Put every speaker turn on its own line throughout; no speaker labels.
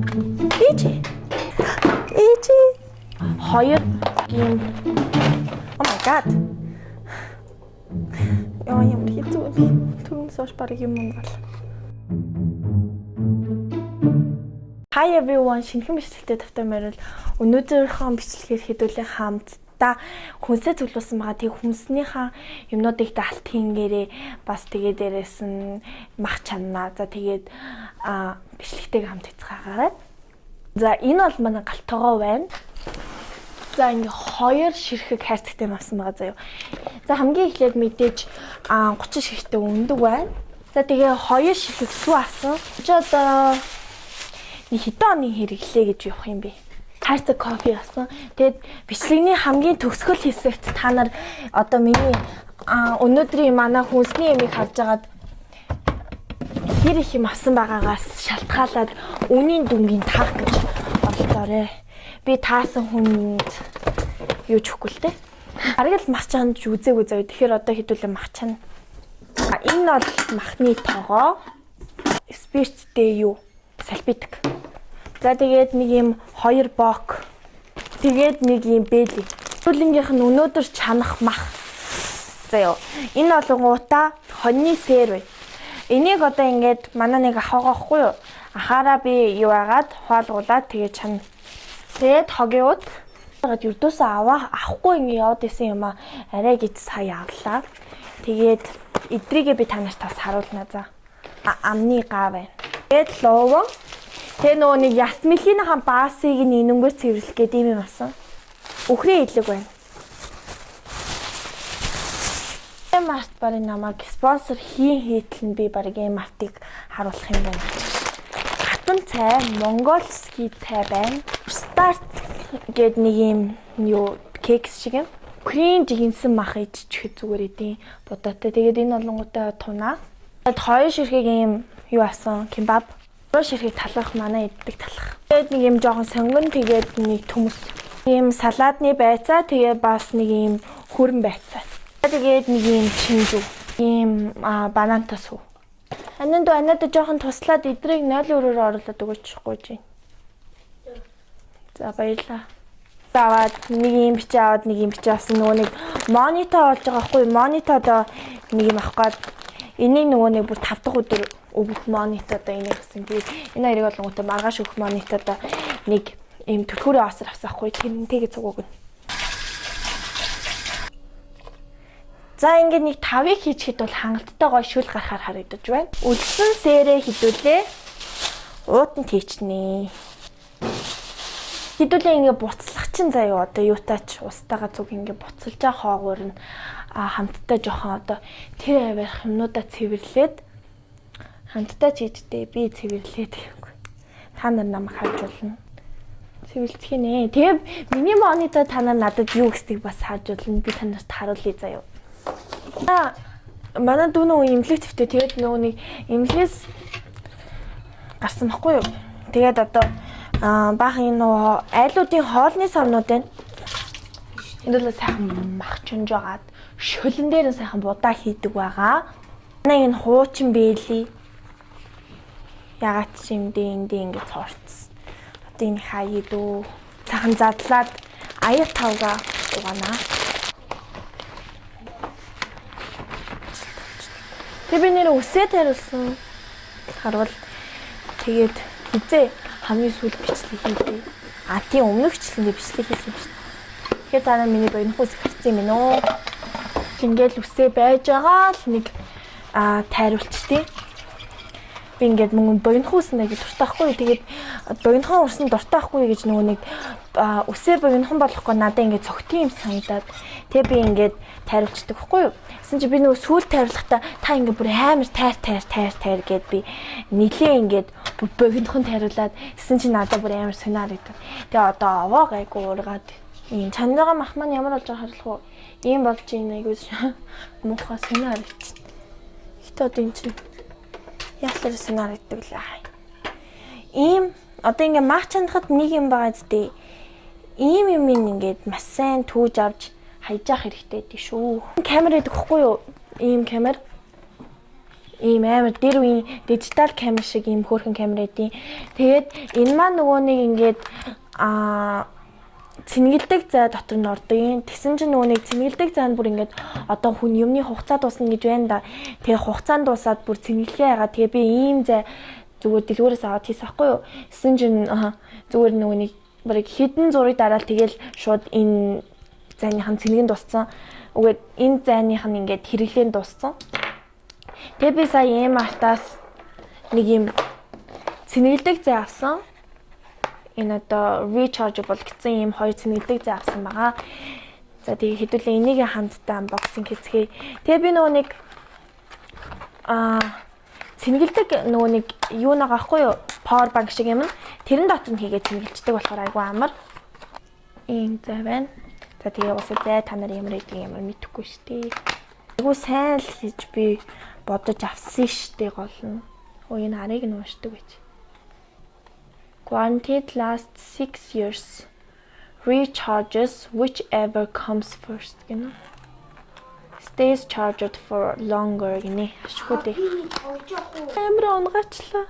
Ээжи. Хоёр юм. Oh my god. Яа ямар хэцүү вэ? Түрүүнээс хойш барыг юм бол. Hi everyone, шинэхэн бичлэгтэй тавтай морил. Өнөөдрийнхөө бичлэгээр хэдүүлээ хамтдаа хүнсээ зөвлөсөн байгаа. Тэг хүнснийхаа юмнуудыг даалт хийнгээрээ бас тэгээ дээрээс нь мах чанаа. За тэгээд бичлэгтэйг хамт хийцгаагаа. За энэ бол манай галтгоо байна. За ингээ хоёр ширхэг хайрцагтай авсан байгаа заяа. За хамгийн эхлээд мэдээж 30 ширхэгтэй өндөг байна. За тэгээ хоёр ширхэг сүү авсан. Чи одоо хэдэн оны хэрэглээ гэж явах юм бэ? Хайрцаг кофе авсан. Тэгээд бичлэгний хамгийн төгсгөл хэсэгт та нар одоо миний өнөөдрийн манай хүнсний ямиг харж агаад хэр их юм авсан байгаагаас шалтгаалаад үнийн дүнгийн таах гэж бодлоорой. Би таасан хүнд юу ч өгөхгүй л дээ. Ариг л мах чанд үзээгүй заяа. Тэгэхээр одоо хэдүүлээ мах чана. Энэ бол махны тоогоо. Спирттэй юу? Салбитик. За тэгээд нэг юм 2 бок. Тэгээд нэг юм бэли. Төлөнгийнх нь өнөөдөр чанах мах. Заяа. Энэ болгонгуудаа хоньны сэр бай. Энийг одоо ингээд манай нэг ахаагаахгүй юу? Ахаараа би юу агаад хоолгуулаад тэгээд чана. Тэгээд хогиуд гад юрдөөсөө авахгүй ингэ яваад исэн юм арай гэж сая авлаа. Тэгээд эдрийгээ би танарт бас харуулна за. Амны гаа байна. Тэгээд ловон. Тэгээ нөгөө нэг ясмилхийнхаа баасыг нэнэнгээр цэвэрлэх гэдэг юм асан. Өхрийн идлэг байна. Март барын намайг спонсор хийтэл нь би баг ийм автыг харуулах юм байна. Хатан цай, монголский цай байна. Старт гээд нэг юм юу кекс шиг юм. Өхрийн жигэнсэн мах иччих зүгээр идэв. Бодоотой. Тэгээд энэ болонготой тунаа. Тэгээд хоёр ширхэг ийм юу асан кебаб. Ширхэг талах манай иддэг талах. Тэгээд нэг юм жоохон сонгон тэгээд нэг төмөс. Ийм салаадны байцаа тэгээд бас нэг ийм хөрөн байцаа. Тэгээд нэг ийм чинжүү. Ийм бананта сүү. Анаад жоохон туслаад идрийг 0-4-оор оруулаад өгөөч гүйж. За баярлаа. Аваад нэг юм бичээ аваад нэг юм бичээ авсан нөгөө нэг монитор болж байгаа байхгүй монитор одоо нэг юм авах гээд энийг нөгөө нэг бүр 5 дахь өдөр өгөх монитор одоо энийг гэсэн. Тэгээд энэ хоёрыг болгонготой маргааш өгөх монитор одоо нэг юм төлхөөрөө асар авсаахгүй тэрнтэйгээ цугууг. За ингээд нэг 5-ыг хийчихэд бол хангалттай гой шүл гарахаар харагдаж байна. Үлдсэн сэрээ хідүүлээ. Уутанд хийчнэ. Хідүүлээ ингээд буцлах чинь заяа одоо юутаач устайгаа зүг ингээд буцалж байгаа хоогоор нь хамтдаа жоохон одоо тэр авирах юмнуудаа цэвэрлээд хамтдаа чийдтэй би цэвэрлээд гэхгүй. Та нар намайг харж болно. Цэвэрлэх нэ. Тэгээ миний монитор та нар надад юу гэсдэг бас харж болно. Би танарт харуулъя заяа. Манай дүү нөгөө имлэг твтэй тэгээд нөгөө нэг имлэгээс гарсан баггүй юу. Тэгээд одоо баахан нөгөө айлуудын хоолны савнууд байна. Энэ бол сайхан мах чунжгаад шөлөн дээр нь сайхан будаа хийдэг байгаа. Манай энэ хуучин бэли ягаад ч юм дэ ингэ цорцсон. Одоо энэ хаяа дөө цахан задлаад аяг тавга угаана. Тэг би нэр үсээ тариулсан. Харвал тэгээд хизээ хамгийн сүүл бичлэг хийлээ. Тийм өмнөх бичлэгэнд бичлэг хийсэн юм шүү дээ. Тэгэхээр та нар миний боёнхоос харсан юм байна уу? Ингээл үсээ байж байгаа л нэг тайруулчтیں۔ Би ингээд мөнгө боёнхоос нэг дуртайхгүй. Тэгээд боёнхон урсан дуртайхгүй гэж нөгөө нэг үсээ боёнхон болохгүй надад ингээд цогтын юм санагдаад тэг би ингээд тайруулчдаг байхгүй юу? Гэсэн чи би нөгөө сүүл тайруулахдаа та ингээд бүр амар тайр гэд би нилээ ингээд боёнхон тайруулаад гэсэн чи надад бүр амар сонир идэв. Тэгээ одоо овоо гайгүй уургаад ийм чанараа мах маань ямар болж байгаа харуулах уу? Ийм болж ийн айгуу муухай сонир ич. Хитэ одоо энэ чинь яалтар сонир идэг л аа. Ийм одоо ингээд мах чанахад нэг юм байгаа зү. Ийм юм ингээд маш сайн түүж авч хайж явах хэрэгтэй дээ шүү. Камер гэдэг хэвгүй юу? Ийм камер. ийм амар дээр үеийн дижитал камер шиг ийм хөөрхөн камер эдийн. Тэгээд энэ маань нөгөө нэг ингээд цэнгэлдэг зай дотор нь ордог. Тэгсэн чинь нөгөө нэг цэнгэлдэг зай нь бүр ингээд одоо хүн юмны хугацаа дуусна гэж байна да. Тэгээ хугацаанд дуусаад бүр цэнгэлгээ яагаад тэгээ би ийм зай зүгээр дэлгүүрээс аваад хийсэн байхгүй юу? Тэгсэн чинь зүгээр нөгөө нэг барыг хідэн зургийг дараал тэгэл шууд энэ зайныхан цэнгэлэн дууссан. Үгээд энэ зайных нь ингээд хэрэглэн дууссан. Тэгээ би сая ийм артаас нэг юм цэнгэлдэг зай авсан. Энэ одоо rechargeable гэсэн ийм хоёр цэнгэлдэг зай авсан байгаа. За тэгээ хэдүүлээ энийг хамтдаа unboxing хийцгээе. Тэгээ би нөгөө нэг цэнгэлдэг нөгөө нэг юу нэг аахгүй юу? Power bank шиг юм. Тэрэн дотор нь хийгээд цэнгэлждэг болохоор айгүй амар. Ийм зай байна. За тэгээ уусаа зай та нар ямар гэдгийг ямар мэдэхгүй шүү дээ. Айгүй сайн л хийж би бодож авсан шүү дээ гол нь. Өө энэ харыг нь уушдаг байж. Guaranteed lasts 6 years. Recharges whichever comes first гэнэ. Stays charged for longer гэнэ. Ашгүй дээ. Амар унгаачлаа.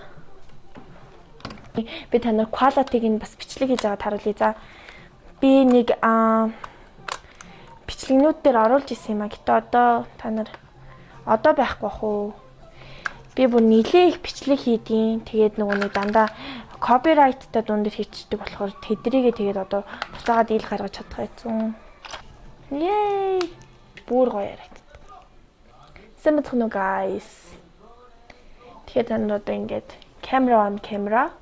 Би та нар quality-г нь бас бичлэг хийж байгаа харуулъя. За би нэг бичлэгнүүд дээр оруулж исэн юм а. Гэтэ одоо та нар одоо байхгүй бах уу? Би бүр нилээ их бичлэг хийдیں۔ Тэгээд нөгөө нэг дандаа copyright-тай дунд хийчихдэг болохоор тэдрийгээ тэгээд одоо буцаагаад ил гаргаж чадах байсан. Yay! Бүр гоё ярагддаг. Сэмэтхнүү guys. Тэгэхээр та нар одоо ингээд camera on camera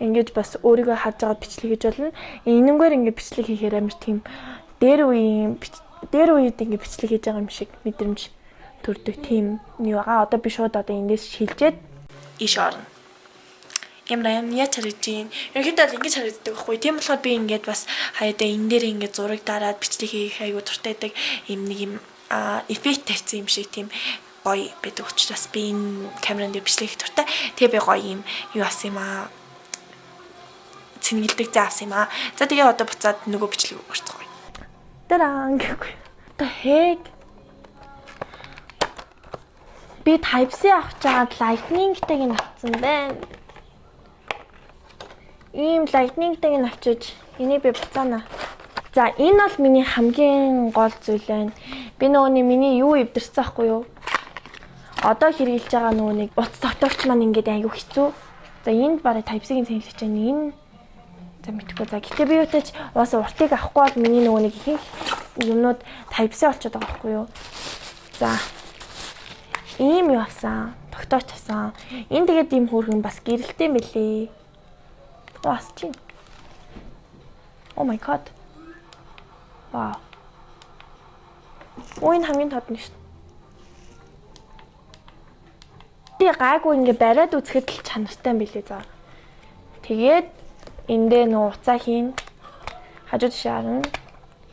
ингэж бас өөрийгөө харж байгаа бичлэг хийж болно. Энэнгээр ингэ бичлэг хийхээр амар тийм дээр үед ингэ бичлэг хийж байгаа юм шиг мэдрэмж төрдөг тийм юу байгаа. Одоо би шууд одоо эндээс шилжээд иш орно. Ямар яа чарж ийн. Ерөнхийдөө л ингэж харагддаг байхгүй. Тийм болохоор би ингээд бас хаяада энэ дээр ингэ зураг дараад бичлэг хийх аягүй дуртай байдаг. Ийм нэг юм эффект тавьсан юм шиг тийм гоё байдаг учраас би энэ камерын дээр бичлэг хийх дуртай. Тэгээ би гоё юм юу асан юм аа. Цэнгэлдэг зай авсан юм аа. За тэгээ одоо буцаад нөгөө бичлэг өгөрцгоё. Таран гэхгүй. Одоо хэг би Type-C авч жагаад Lightning-тэйг нь авсан байна. Ийм Lightning-тэйг нь авчиж энийг би буцаана. За энэ бол миний хамгийн гол зүйл байна. Би нөгөөний миний юу эвдэрсэн байхгүй юу? Одоо хэрэгжилж байгаа нөгөө нэг утас тогтоогч маань ингээд аягүй хэцүү. За энд барыг Type-C-ийн цэнгэлж байна. Энэ за мэдгүй. За гэтээ би юутаж уусаа уртыг авахгүй бол миний нөгөө нэг ихэнх юмнууд Type-C болчиход байгаа байхгүй юу? За ийм юу авсан? Тогтооч авсан. Энэ тэгээд ийм хөөрхөн бас гэрэлтэй мэлээ. Бас чинь. Oh my god. Вау. Ой энэ хамгийн тод нь шүү. Би гайгүй ингээ бариад үзэхэд л чанартай юм билээ за. Тэгээд эндээ нөө уцаа хийн. Хажууд шаарна.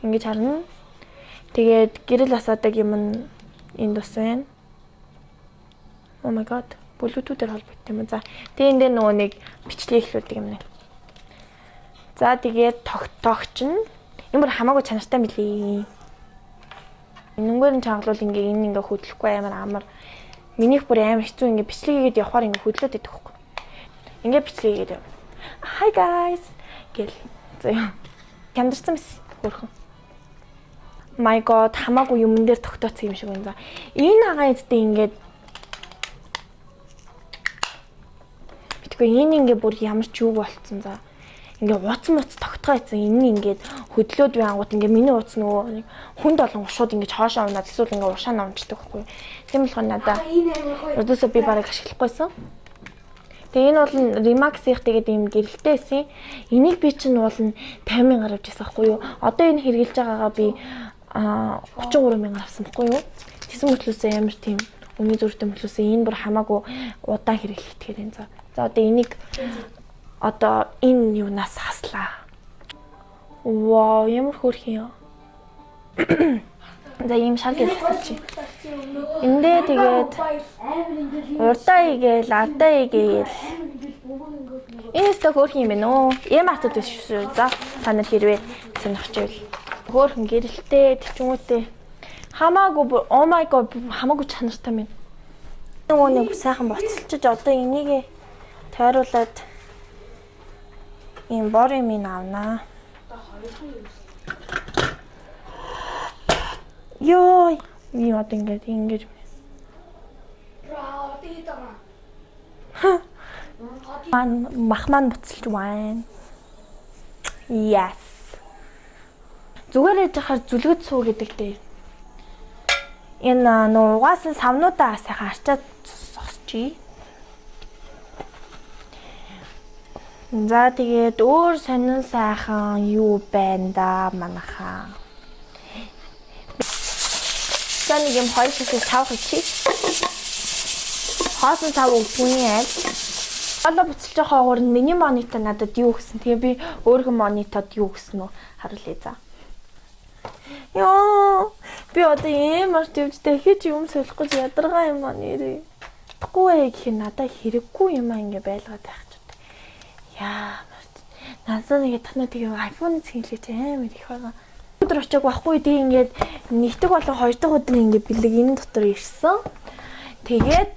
Ингэж харна. Тэгээд гэрэл асаадаг юм энд ус байна. Oh my god. Bluetooth-ээр холбогдсон юм. За. Тэгээд эндээ нөгөө нэг бичлэг эхлүүлдэг юм нэ. За тэгээд тогтоогч нь ямар хамаагүй чанартай мэлээ. Энэнгээр нь чангалуул ингээ энэ ингээ хөдлөхгүй амар минийх бүр амар хэцүү ингээ бичлэг хийгээд явахаар ингээ хөдлөөд идэх хөхгүй. Ингээ бичлэг хийгээд яв. Hi guys гэл. За. Хямдарсан биз хөрхөн. My god хамаагүй юмн дээр тогтооцсон юм шиг байна. За. Энэ хагаа эдтэй ингээд битгүй энэ ингээ бүр ямар ч юу болцсон за. Ингээ ууц тогтгоо ийцэн энэ ингээд хөдлөөд би ангууд ингээ миний ууц нөгөө хүнд олон ушууд ингээ хоошоо унаад эсвэл ингээ уршаа намждаг байхгүй. Тийм болохоор надаа өдөөсөө би барыг ашиглахгүйсэн. Тэгээ энэ бол Remax-ийнх тэгээд ийм гэрэлтэй байсан. Энийг би чинь уул нь 50,000 авч ирсэн байхгүй юу? Одоо энэ хэрэгжилж байгаагаа би 33,000 авсан байхгүй юу? Тэсэн мөртлөөсөө ямар тийм үнийн зөрүүтэй мөртлөөсөө энэ бүр хамаагүй удаан хэрэглэх тэгэхээр энэ за. За одоо энийг одоо энэ юунаас хаслаа. Вау, ямар хөөрхөн юм. За ийм шал гэж хэлчих. Эндээ тэгээд урдаа игээл ардаа игээл энэс тэ хөөрхөн юм байна уу? Эм хатад биш шүү. За та нар хэрвээ сонирхчихвэл хөөрхөн гэрэлтэй тэчмүүтэй Хамаагүй бүр oh my god хамаагүй чанартай минь. Нөгөө нэг сайхан боцолчиж одоо энийг тойруулаад ийм бори минь авнаа. Йой, ийм одоо ингэж.
Одоо хэд байгаа?
Махман буцалж байна. Yes. Зүгээр яж хахаар зүлгэд суу гэдэг дээ. Энэ нөө угаасан савнуудаа сайхан арчаад сосчий. За тэгээд өөр сонин сайхан юу байна да манайхаа. За нэг юм 2 шишээ цавх ичи. Хоосон цав өгдөгний айл. Олоо буцалж байгаа хоор миний монитор надад юу гэсэн. Тэгээ би өөрийнхөө мониторд юу гэсэн нь харуулъя за. Яа, би одоо ямар төвчтэй хийж юм солих гэж ядаргаа юм аа нэрээ. Тэгэхгүй гэх юм надад хэрэггүй юм аа ингэ байлгаад байх ч үү. Яа, надад нэг тахна тэгээ iPhone цэнгэлж амар их байгаа. Өдөр очиаг байхгүй тэгээ ингээд нэгтгэг болон 2 дахь өдөр ингээд бэлэг энэ дотор ирсэн. Тэгээд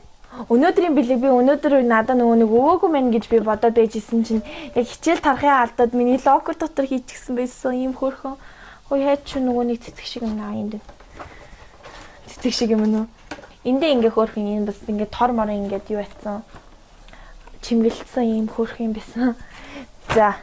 өнөөдрийн бэлэг би өнөөдөр надад нөгөө нэг өвөөгүй мэн гэж би бодоод байжсэн чинь яг хичээл тарахын алдаад миний локер дотор хийчихсэн байсан юм хөөрхөн. Хөөе хайч чи нөгөө нэг цэцэг шиг юм аа энд. Цэцэг шиг юм уу? Эндээ ингээ хөөрхөн энэ бас ингээ тор мор ингээд юу байтсан. Чимгэлсэн юм хөөрхөн юм байсан. За.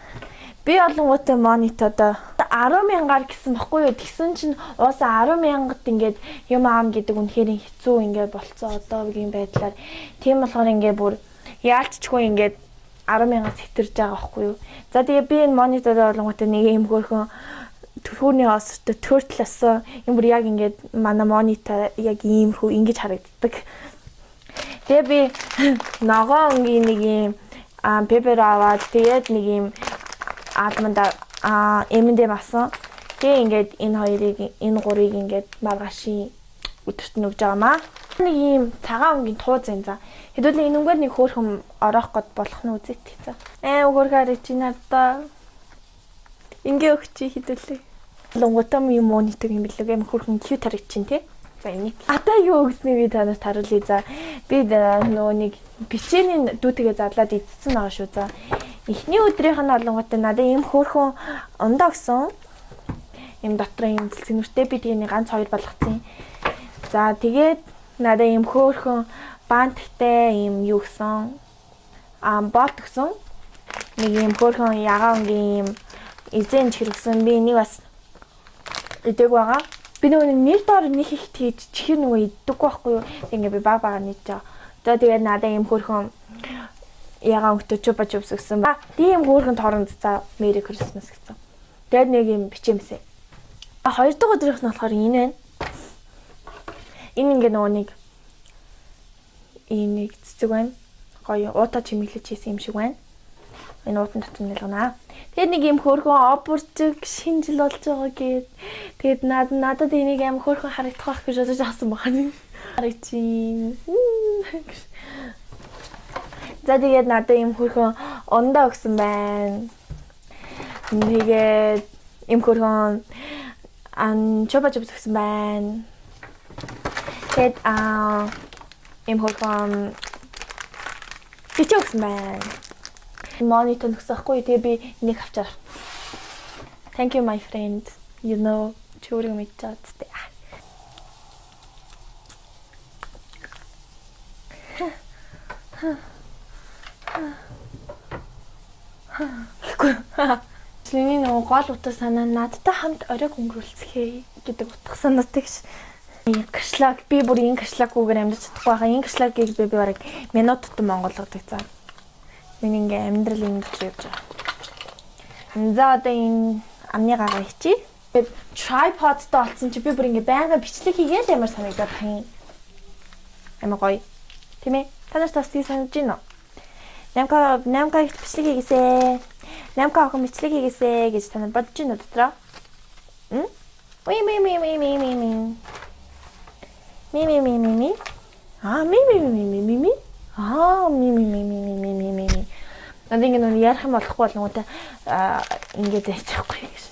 Би олонготой мониторд 10,000-аар гэсэн баггүй юу? Тэгсэн чинь уусаа 10,000-д ингээд юм аам гэдэг үнэхээр хэцүү ингээд болцсон одоогийн байдлаар. Тийм болохоор ингээд бүр яалччгүй ингээд 10,000-аас хэтэрж байгаа баггүй юу? За тэгээ би энэ мониторд олонготой нэг юм хөөрхөн төрхүүрний остой төртлөөс юм бүр яг ингээд манай монитор яг иймэрхүү ингэж харагддаг. Тэгээ би ногоон өнгийн нэг юм пепер аваад тэгээд нэг юм аадманда эмэндээ басан. Тэгээ ингээд энэ хоёрыг энэ гурыг ингээд маргаашийн өдөрт нөгж байгаамаа. Нэг юм цагаан өнгийн тууз юм за. Хэдүүлээ энэ өнгөөр нэг хөөрхөн ороох гээд болох нь үзэт за. Хөөрхөр чи надаа ингээ өгчи хэдүүлээ. Лонготом юм монитор юм билүү юм хөөрхөн cute харагдчихин тий. За энийг ата юу өгснээ би танаас харуулъя за. Би нөгөө нэг бичээний дүүтэйгээ задлаад идсэн байгаа шүү за. Эхний өдрийнх нь олонготой надад ийм хөөрхөн ундаа өгсөн. Ийм дотор ийм цэцгнэртэй би тэгээ ганц 2 болгоцсон. За тэгээд надад ийм хөөрхөн банттай ийм юу өгсөн. Болт өгсөн. Нэг ийм хөөрхөн ягаан өнгийн ийм эзэн хэрэгсэн. Би энийг бас идэг байгаа. Би нөгөө нэр доор нэг их тэгж чихэр нөгөө иддэггүй байхгүй юу. Ингээ би баг нийт жаа. За тэгээд надад ийм хөөрхөн ягаан өнгөтэй чупа чупс гэсэн. Тийм хөөрхөн торонд за Merry Christmas гэсэн. Тэгээд нэг юм бичээмсэ. 2 дахь өдрийнх нь болохоор энэ байна. Энэ ингээ нөгөө нэг цэцэг байна. Гоё уута чимэглэж хийсэн юм шиг байна. Энэ уутан татсан нэлгэнаа. Тэгээд нэг юм хөөрхөн опорчиг шинэ жил болж байгаа гээд тэгээд надад энийг аим хөөрхөн харагдах байх гэж бодож авсан байна. Харагчин. За тэгээд надад юм хөөрхөн ундаа өгсөн байна. Тэгээд юм хөөрхөн чупа чупс өгсөн байна. Тэгээд юм хөөрхөн бичээ өгсөн байна. Монитор нөхсөхгүй тэгээ би нэг авчаар. Thank you my friend. You know чөөрөг мэдчихад тээ. Чиний нөгөө гол утга санаа надтай хамт оройг өнгөрүүлцгээе гэдэг утга санаатай гэж. Кашлаг би бүр энэ кашлаггүйгээр амьдарч чадахгүй байгаа. Энэ кашлагийг би бараг минутад монголгодог цаа. Миний ингээ амьдрал ингэж явж байгаа. За одоо энэ амны гагаа хичи. Tripodтай олцсон чи би бүр ингээ байнга бичлэг хийгээл ямар санагдаад тань. Амар гоё. Тийм ээ. Танаас бас тийм санаж байна уу? Намка их бичлэг хийгээсэ. Намка охин бичлэг хийгээсэ гэж танад бодож байна уу дотроо? Ми. Ми. Надад ингэ ярих юм болохгүй болгоомтой ингэж яахгүй гэж.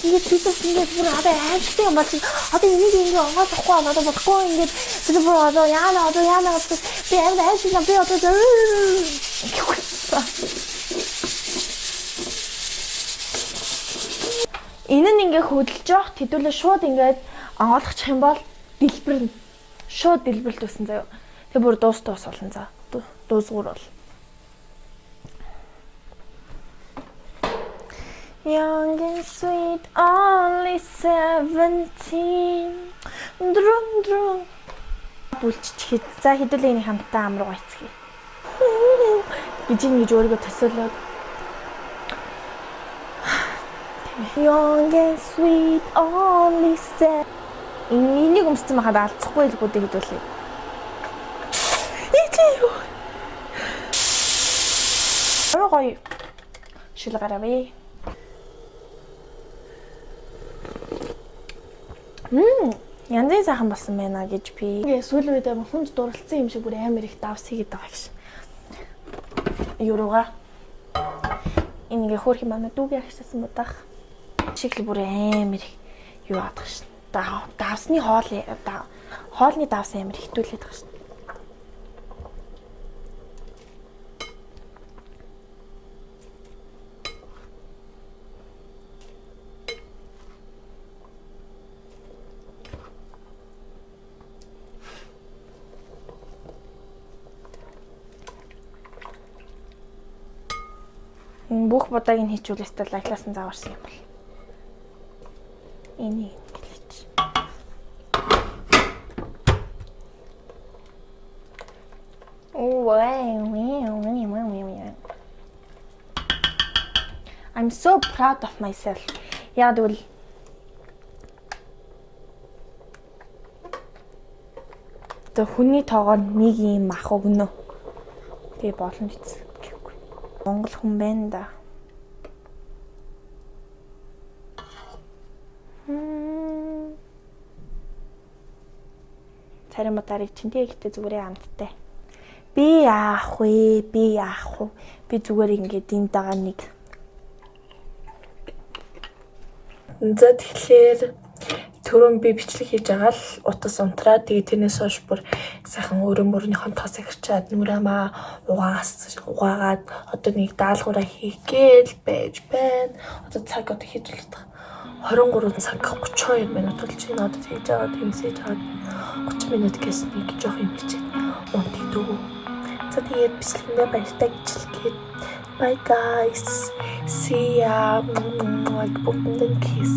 ингээд бизнес ингээд бүр одоо айлтсан юм байна. Одоо энийг ингээд онгойлохгүй надад бодохгүй ингээд бид бүр одоо яана би амар айлтсан би одоо энэ нь ингээд хөдөлж явах хэдүүлээ шууд ингээд онгойлгочих юм бол дэлбэрнэ. Шууд дэлбэрэлт үүсэн заяа. Тэг бүр дуус болно за. Дуусгуур бол. Young and sweet, only 17. Друн. Бүлччихэд. За хэдүүлээ энэ хамтаа ам руу гайцгий. Гэж ингэж өөрийгөө төсөөлөөд. Young and sweet, only 17. Энийг өмссөн байхад алдахгүй л гүдээ хэдүүлээ. Ичээ. Ой. Шилгарав. Янзын сайхан болсон байна гэж би. Ингээ сүүлийн үед хүнд дурлцсан юм шиг бүр амар их давс хийгээд байгаа гэж. Юурууга. Ингээ хөөх юм байна дүүгээ агчсан бодах. Шиг л бүр амар их юу аадах шин. Давсны хоолны давс амар хитүүлээд байгаа шин. Бүх бодааг нь хийчүүлээстэй лайкласан зааварсан юм бол. Энийг гэлээч. I'm so proud of myself. Яг бол тэ хүний тоогоо нэг юм ах өгнө. Тэгээ болно биз. Монгол хүн байна да. Царим ударыг чинтэй ихтэй зүгээр амттай. Би яах вэ? Би зүгээр ингээд энд байгаа нэг. За тэгэхээр түрүүн би бичлэг хийж байгаа л утас унтраа. Тэгээ тэрнээс хойш бүр сайхан өөрийнхөө тоос ихчаад нүрэмаа угаагаад одоо нэг даалгавраа хийгээл байж байна. Одоо цаг одоо хийж болох 23 цаг 32 минут болж байна. Одоо хийж байгаа тэмцээж байгаа 30 минут гэсэн нэг жоох юм гэж унтидөө. За тэгээд бичлэгэндээ баяртай гэж хэлгээд bye guys. See ya. Like button kiss.